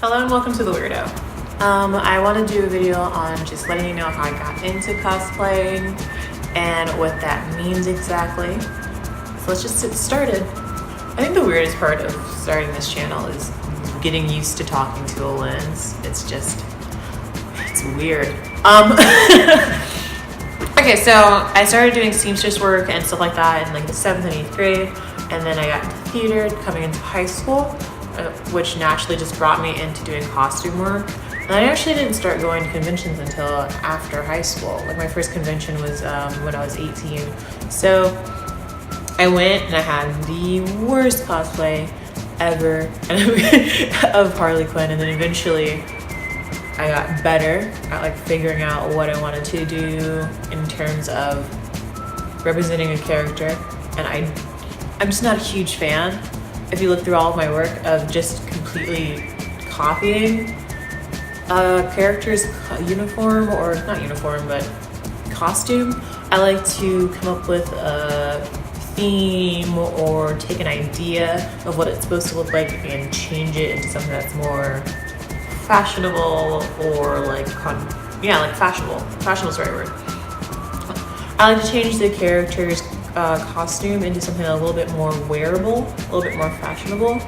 Hello and welcome to The Weirdo. I want to do a video on just letting you know how I got into cosplaying and what that means exactly. So let's just get started. I think the weirdest part of starting this channel is getting used to talking to a lens. It's weird. Okay, so I started doing seamstress work and stuff like that in like the 7th and 8th grade, and then I got into theater coming into high school, which naturally just brought me into doing costume work. And I actually didn't start going to conventions until after high school. Like my first convention was when I was 18. So I went and I had the worst cosplay ever of Harley Quinn, and then eventually I got better at like figuring out what I wanted to do in terms of representing a character. And I'm just not a huge fan, if you look through all of my work, of just completely copying a character's uniform, or not uniform, but costume. I like to come up with a theme or take an idea of what it's supposed to look like and change it into something that's more fashionable, or like fashionable. Fashionable's the right word. I like to change the character's costume into something a little bit more wearable, a little bit more fashionable.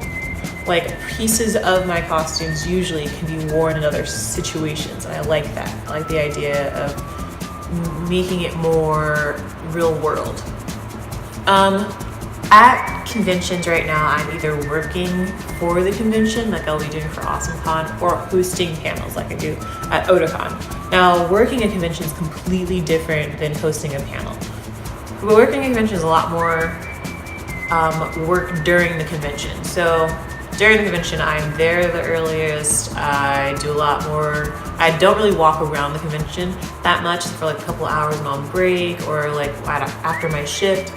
Like pieces of my costumes usually can be worn in other situations, and I like that. I like the idea of making it more real world. At conventions right now, I'm either working for the convention, like I'll be doing for AwesomeCon, or hosting panels like I do at Otakon. Now, working a convention is completely different than hosting a panel. But working a convention is a lot more work during the convention. So during the convention, I'm there the earliest. I do a lot more. I don't really walk around the convention that much for like a couple hours when I'm on break, or like after my shift.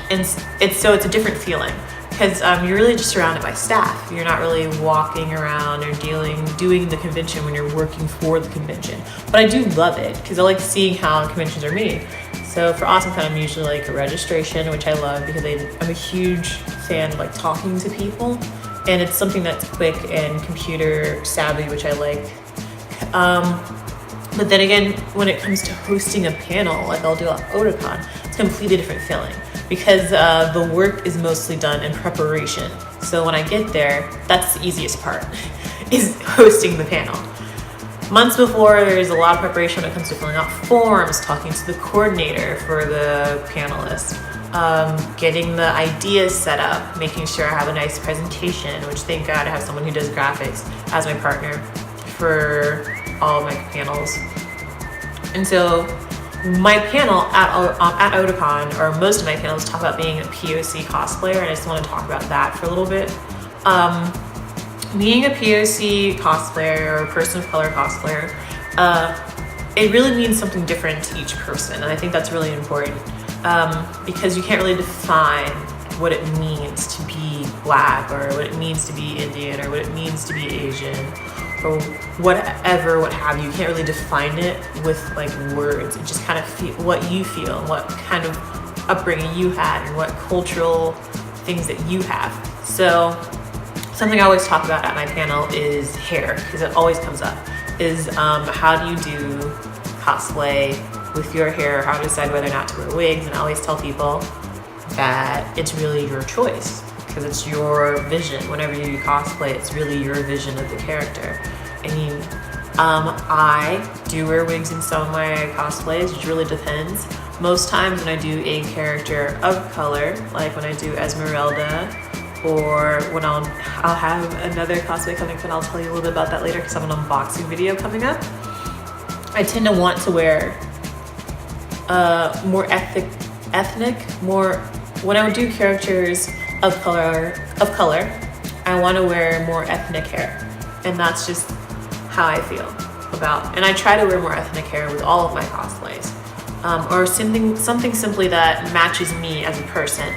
And it's a different feeling, because you're really just surrounded by staff. You're not really walking around or doing the convention when you're working for the convention. But I do love it, because I like seeing how conventions are made. So for AwesomeCon, I'm usually like a registration, which I love because I'm a huge fan of like talking to people, and it's something that's quick and computer savvy, which I like. But then again, when it comes to hosting a panel, like I'll do at Otakon, it's a completely different feeling, because the work is mostly done in preparation. So when I get there, that's the easiest part, is hosting the panel. Months before, there's a lot of preparation when it comes to filling out forms, talking to the coordinator for the panelists, getting the ideas set up, making sure I have a nice presentation, which thank God I have someone who does graphics as my partner for all of my panels. And so my panel at Otakon, or most of my panels, talk about being a POC cosplayer, and I just want to talk about that for a little bit. Being a POC cosplayer, or a person of color cosplayer, it really means something different to each person, and I think that's really important, because you can't really define what it means to be Black, or what it means to be Indian, or what it means to be Asian, or what have you. You can't really define it with like words. It just kind of feel what you feel, and what kind of upbringing you had, and what cultural things that you have. So something I always talk about at my panel is hair, because it always comes up, is how do you do cosplay with your hair, how to decide whether or not to wear wigs. And I always tell people that it's really your choice, because it's your vision. Whenever you do cosplay, it's really your vision of the character. I mean, I do wear wigs in some of my cosplays, which really depends. Most times when I do a character of color, like when I do Esmeralda, or when I'll have another cosplay coming up, and I'll tell you a little bit about that later, because I have an unboxing video coming up. I tend to want to wear more ethnic, more, when I do characters of color, I want to wear more ethnic hair, and that's just how I feel about. And I try to wear more ethnic hair with all of my cosplays, or something simply that matches me as a person.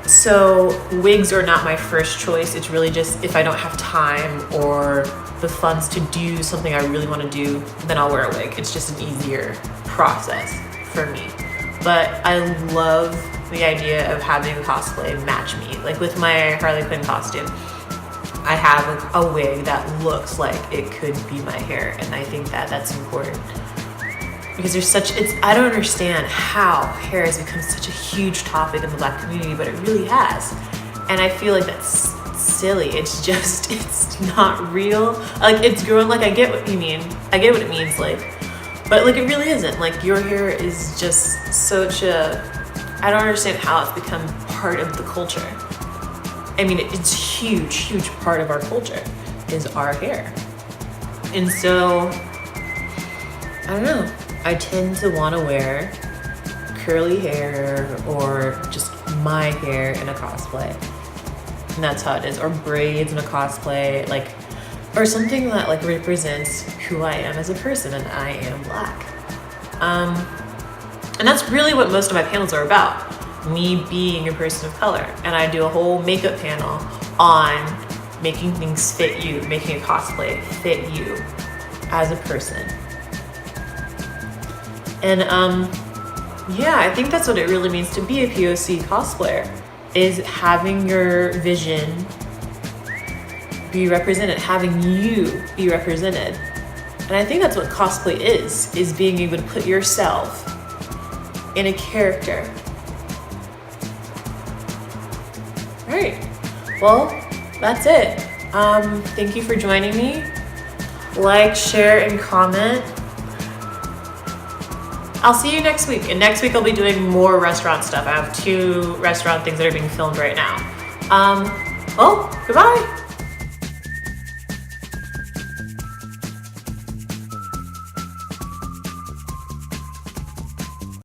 So wigs are not my first choice. It's really just if I don't have time or the funds to do something I really want to do, then I'll wear a wig. It's just an easier process for me. But I love the idea of having a cosplay match me. Like with my Harley Quinn costume, I have a wig that looks like it could be my hair, and I think that that's important. Because I don't understand how hair has become such a huge topic in the Black community, but it really has. And I feel like that's silly. It's not real. Like, it's grown, like, I get what you mean. I get what it means, like, but like, it really isn't. Like, your hair is just I don't understand how it's become part of the culture. I mean, it's huge part of our culture is our hair. And so, I don't know. I tend to want to wear curly hair or just my hair in a cosplay. And that's how it is. Or braids in a cosplay, like, or something that like represents who I am as a person, and I am Black. And that's really what most of my panels are about. Me being a person of color. And I do a whole makeup panel on making things fit you, making a cosplay fit you as a person. And yeah, I think that's what it really means to be a POC cosplayer, is having your vision be represented, having you be represented. And I think that's what cosplay is being able to put yourself in a character. All right, well, that's it. Thank you for joining me. Like, share, and comment. I'll see you next week. And next week I'll be doing more restaurant stuff. I have 2 restaurant things that are being filmed right now. Well, goodbye.